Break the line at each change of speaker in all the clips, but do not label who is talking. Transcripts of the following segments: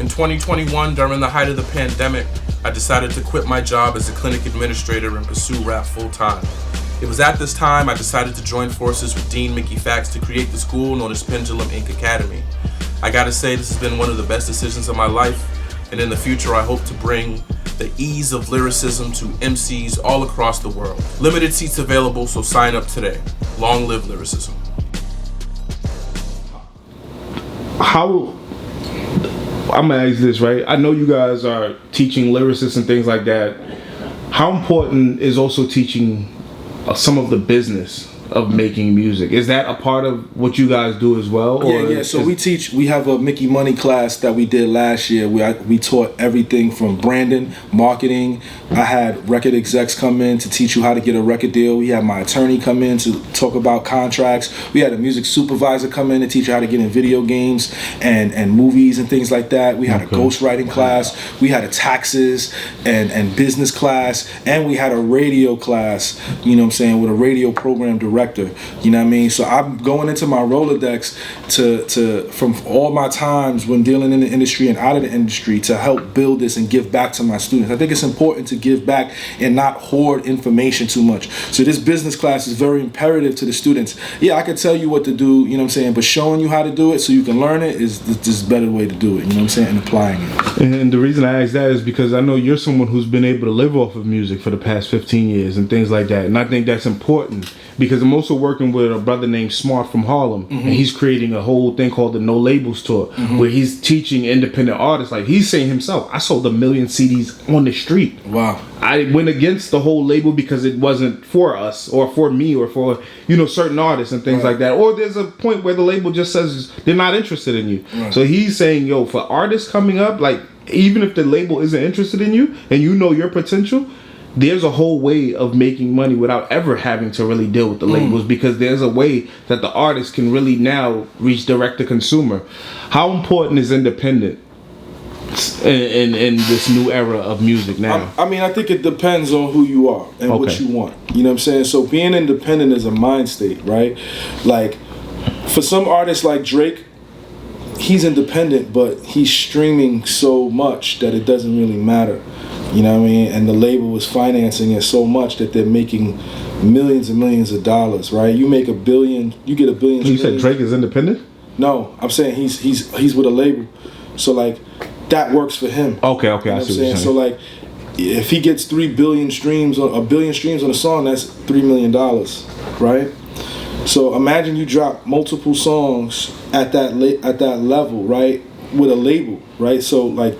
In 2021, during the height of the pandemic, I decided to quit my job as a clinic administrator and pursue rap full-time. It was at this time I decided to join forces with Dean Mickey Fax to create the school known as Pendulum Inc. Academy. I gotta say, this has been one of the best decisions of my life, and in the future I hope to bring the ease of lyricism to MCs all across the world. Limited seats available, so sign up today. Long live lyricism.
I'm gonna ask this, right? I know you guys are teaching lyricists and things like that. How important is also teaching some of the business of making music? Is that a part of what you guys do as well?
Yeah. So we have a Mickey Money class that we did last year. We taught everything from branding, marketing. I had record execs come in to teach you how to get a record deal. We had my attorney come in to talk about contracts. We had a music supervisor come in to teach you how to get in video games and movies and things like that. We had a ghostwriting class. We had a taxes and business class. And we had a radio class, you know what I'm saying, with a radio program director. You know what I mean? So I'm going into my Rolodex to from all my times when dealing in the industry and out of the industry to help build this and give back to my students. I think it's important to give back and not hoard information too much. So this business class is very imperative to the students. Yeah, I can tell you what to do, you know what I'm saying, but showing you how to do it so you can learn it is this better way to do it, you know what I'm saying, and applying it.
And the reason I ask that is because I know you're someone who's been able to live off of music for the past 15 years and things like that. And I think that's important because I'm also working with a brother named Smart from Harlem, and he's creating a whole thing called the No Labels Tour, where he's teaching independent artists. Like he's saying himself, I sold 1 million CDs on the street.
Wow.
I went against the whole label because it wasn't for us or for me or for, you know, certain artists and things like that. Or there's a point where the label just says they're not interested in you. Right. So he's saying, yo, for artists coming up, like even if the label isn't interested in you and you know your potential, there's a whole way of making money without ever having to really deal with the labels, because there's a way that the artist can really now reach direct to consumer. How important is independent in this new era of music now?
I mean, I think it depends on who you are and what you want. You know what I'm saying? So being independent is a mind state, right? Like for some artists like Drake, he's independent, but he's streaming so much that it doesn't really matter. You know what I mean? And the label is financing it so much that they're making millions and millions of dollars, right? You make $1 billion, you get $1 billion.
You said Drake is independent?
No, I'm saying he's with a label. So like that works for him.
Okay,
you know
I see what you're saying.
So like if he gets 3 billion streams on $1 billion streams on a song, that's $3 million, right? So imagine you drop multiple songs at that level, right? With a label, right? So like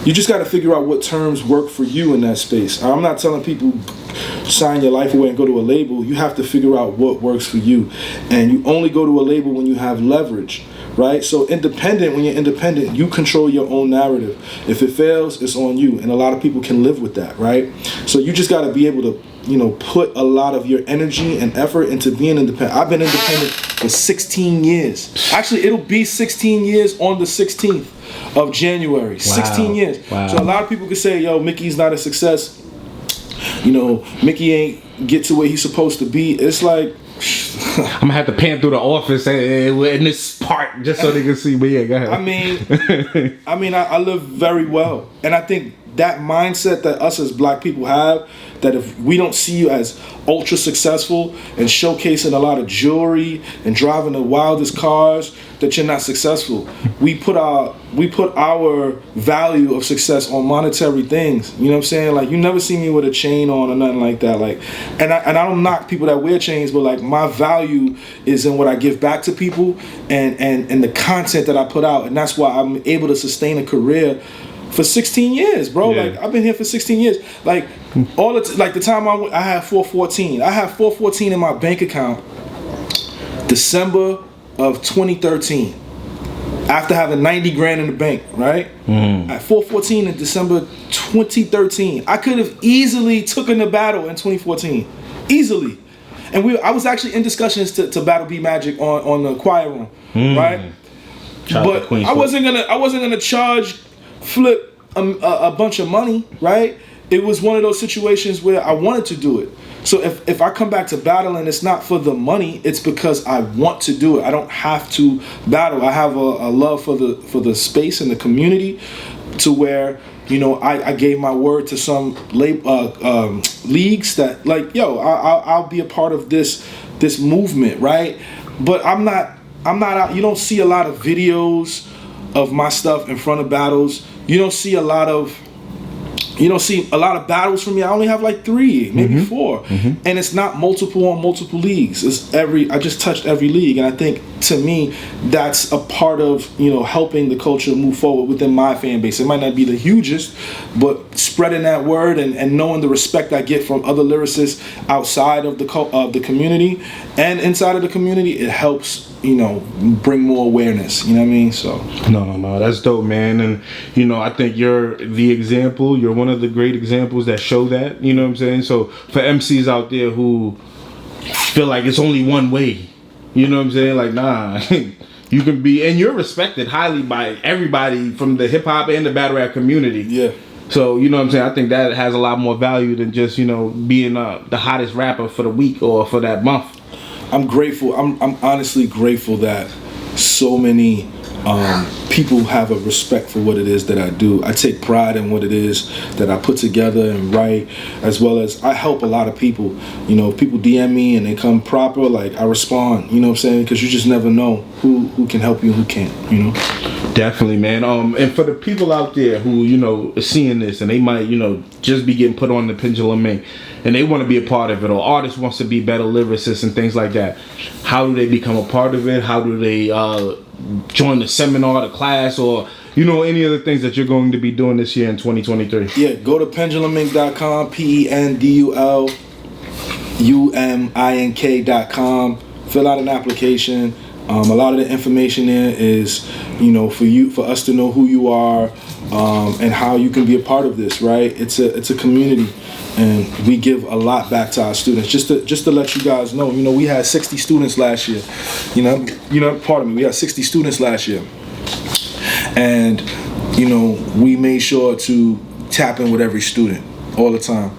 you just got to figure out what terms work for you in that space. I'm not telling people sign your life away and go to a label. You have to figure out what works for you. And you only go to a label when you have leverage, right? So when you're independent, you control your own narrative. If it fails, it's on you. And a lot of people can live with that, right? So you just got to be able to, you know, put a lot of your energy and effort into being independent. I've been independent for 16 years. Actually, it'll be 16 years on the 16th of January. Wow. 16 years. Wow. So a lot of people could say, yo, Mickey's not a success. You know, Mickey ain't get to where he's supposed to be. It's like
I'm gonna have to pan through the office in this part just so they can see me. Yeah, go ahead.
I live very well, and I think that mindset that us as black people have, that if we don't see you as ultra successful and showcasing a lot of jewelry and driving the wildest cars, that you're not successful. We put our value of success on monetary things. You know what I'm saying? Like you never see me with a chain on or nothing like that. Like, and I don't knock people that wear chains, but like my value is in what I give back to people and the content that I put out, and that's why I'm able to sustain a career for 16 years, bro. Yeah. Like I've been here for 16 years. Like the time I had 414. I had 414 in my bank account December of 2013. After having 90 grand in the bank, right? At 414 in December 2013. I could have easily taken the battle in 2014. Easily. And I was actually in discussions to battle B Magic on the choir room, right? I wasn't gonna charge Flip a bunch of money, right? it was one of those situations where I wanted to do it. So if I come back to battling, it's not for the money, it's because I want to do it. I don't have to battle. I have a love for the space and the community, to where, you know, I gave my word to some leagues that, like, yo, I'll be a part of this movement, right? But I'm not out. You don't see a lot of videos of my stuff in front of battles. You don't see a lot of battles from me. I only have like 3, maybe 4, and it's not multiple on multiple leagues. It's I just touched every league, and I think, to me, that's a part of, you know, helping the culture move forward within my fan base. It might not be the hugest, but spreading that word and knowing the respect I get from other lyricists outside of the community and inside of the community, it helps, you know, bring more awareness. You know what I mean? So
no, that's dope, man. And, you know, I think you're the example. You're one of the great examples that show that. You know what I'm saying? So for MCs out there who feel like it's only one way, you know what I'm saying? Like, nah, you can be, and you're respected highly by everybody from the hip hop and the battle rap community.
Yeah.
So, you know what I'm saying? I think that has a lot more value than just, you know, being the hottest rapper for the week or for that month.
I'm grateful. I'm honestly grateful that so many people have a respect for what it is that I do. I take pride in what it is that I put together and write, as well as I help a lot of people. You know, if people DM me and they come proper, like, I respond, you know what I'm saying? Because you just never know who can help you and who can't, you know?
Definitely, man. And for the people out there who, you know, are seeing this and they might, you know, just be getting put on the Pendulum Inc. and they want to be a part of it, or artists wants to be better lyricists and things like that, how do they become a part of it? How do they join the seminar, the class, or, you know, any of the things that you're going to be doing this year in 2023?
Yeah, go to penduluminc.com, pendulumink.com, fill out an application. A lot of the information there is, you know, for us to know who you are, and how you can be a part of this, right? It's a community, and we give a lot back to our students. Just to let you guys know, you know, we had 60 students last year. We had 60 students last year, and, you know, we made sure to tap in with every student all the time,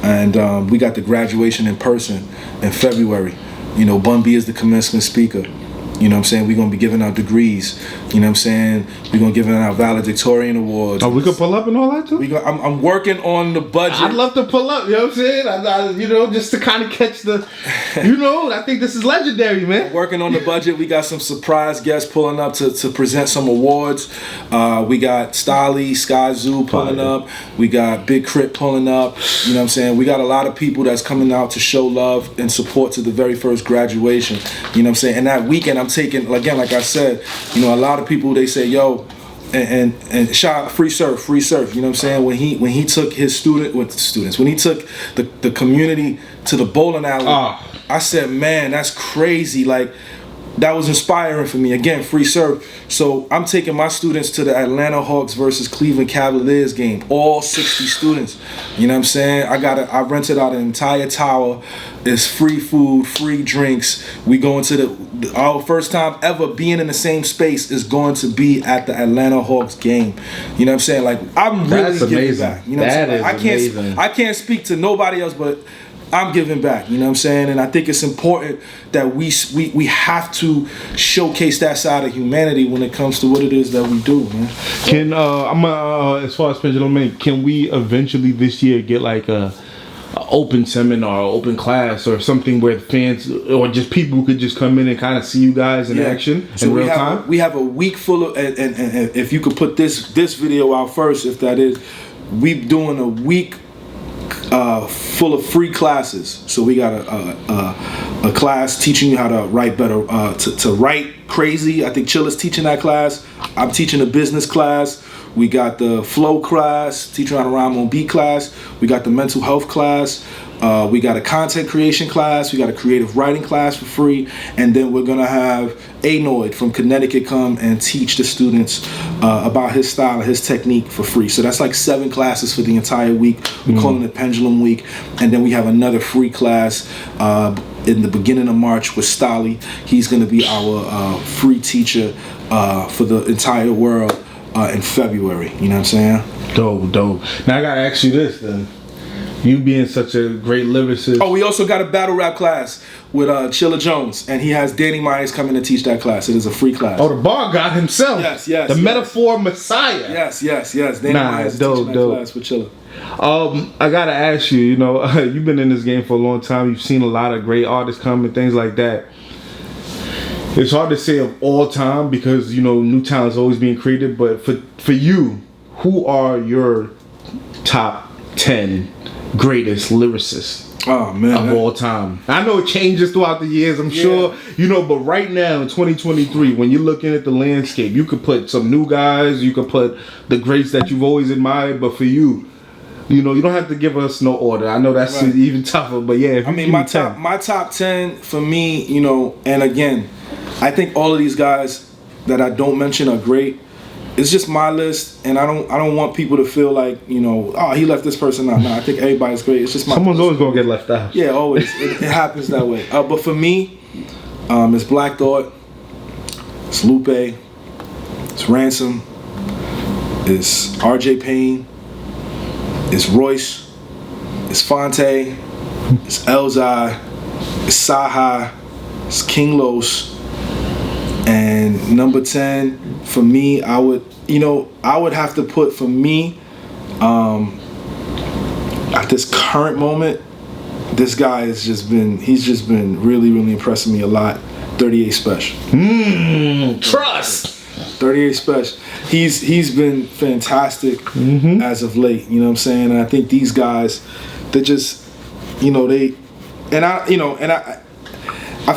and we got the graduation in person in February. You know, Bun B is the commencement speaker. You know what I'm saying? We're going to be giving out degrees. You know what I'm saying? We're going to give out valedictorian awards.
Oh, we could pull up and all that too?
I'm working on the budget.
I'd love to pull up, you know what I'm saying? You know, just to kind of catch the, you know, I think this is legendary, man.
Working on the budget. We got some surprise guests pulling up to present some awards. We got Stolly, Sky Zoo pulling up. We got Big Crit pulling up. You know what I'm saying? We got a lot of people that's coming out to show love and support to the very first graduation. You know what I'm saying? And that weekend, I'm taking, again, like I said, you know, a lot of people, they say, yo, and shout out free surf, you know what I'm saying? When he took his students, when he took the community to the bowling alley, I said, man, that's crazy. Like, that was inspiring for me. Again, free serve. So I'm taking my students to the Atlanta Hawks versus Cleveland Cavaliers game. All 60 students. You know what I'm saying? I rented out an entire tower. It's free food, free drinks. We going to our first time ever being in the same space is going to be at the Atlanta Hawks game. You know what I'm saying? Like, I'm really giving back. You know what I'm saying? Like, I can't speak to nobody else, but I'm giving back, you know what I'm saying? And I think it's important that we have to showcase that side of humanity when it comes to what it is that we do, man.
Can as far as Pendulum, can we eventually this year get like a open seminar, or open class, or something where fans or just people could just come in and kind of see you guys in action in real time?
We have a week full of, and if you could put this video out first, if that is, we're doing a week full of free classes. So we got a class teaching you how to write better, to write crazy. I think Chill is teaching that class. I'm teaching a business class. We got the flow class, teaching how to rhyme on beat class. We got the mental health class. We got a content creation class. We got a creative writing class for free. And then we're going to have Anoid from Connecticut come and teach the students about his style and his technique for free. So that's like 7 classes for the entire week. We're calling it Pendulum Week. And then we have another free class in the beginning of March with Stolly. He's going to be our free teacher for the entire world. in February. You know what I'm saying?
Dope. Now I gotta ask you this then. You being such a great lyricist.
Oh, we also got a battle rap class with Chilla Jones, and he has Danny Myers coming to teach that class. It is a free class.
Oh, the bar god himself.
Yes.
The metaphor messiah.
Yes. Danny Myers is teaching that class with Chilla.
I gotta ask you, you've been in this game for a long time. You've seen a lot of great artists come and things like that. It's hard to say of all time because, new talent is always being created. But for you, who are your top 10 greatest lyricists of all time? I know it changes throughout the years, I'm sure, but right now in 2023, when you're looking at the landscape, you could put some new guys, you could put the greats that you've always admired, but for you, you don't have to give us no order. I know that's even tougher, but yeah.
My top 10 for me, and again, I think all of these guys that I don't mention are great. It's just my list, and I don't want people to feel like, he left this person out. No, I think everybody's great. It's just my
someone's always gonna get left out.
Yeah, always. It happens that way. But for me, it's Black Thought, it's Lupe, it's Ransom, it's RJ Payne, it's Royce, it's Fonte, it's Elzai, it's Saha, it's King Los. And number 10 for me, I would have to put, for me, at this current moment, this guy he's just been really, really impressing me a lot. 38 Special.
Trust.
38 Special. He's been fantastic as of late. You know what I'm saying? And I think these guys, they just, I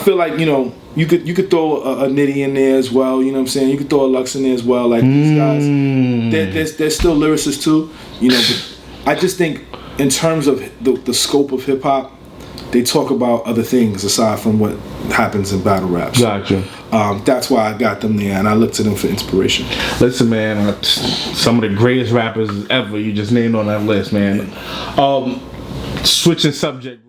feel like, you could throw a Nitty in there as well, you know what I'm saying? You could throw a Lux in there as well. Like these guys, they're still lyricists too, But I just think in terms of the scope of hip hop, they talk about other things aside from what happens in battle raps.
Gotcha.
That's why I got them there, and I look to them for inspiration.
Listen, man, some of the greatest rappers ever you just named on that list, man. Switching subject.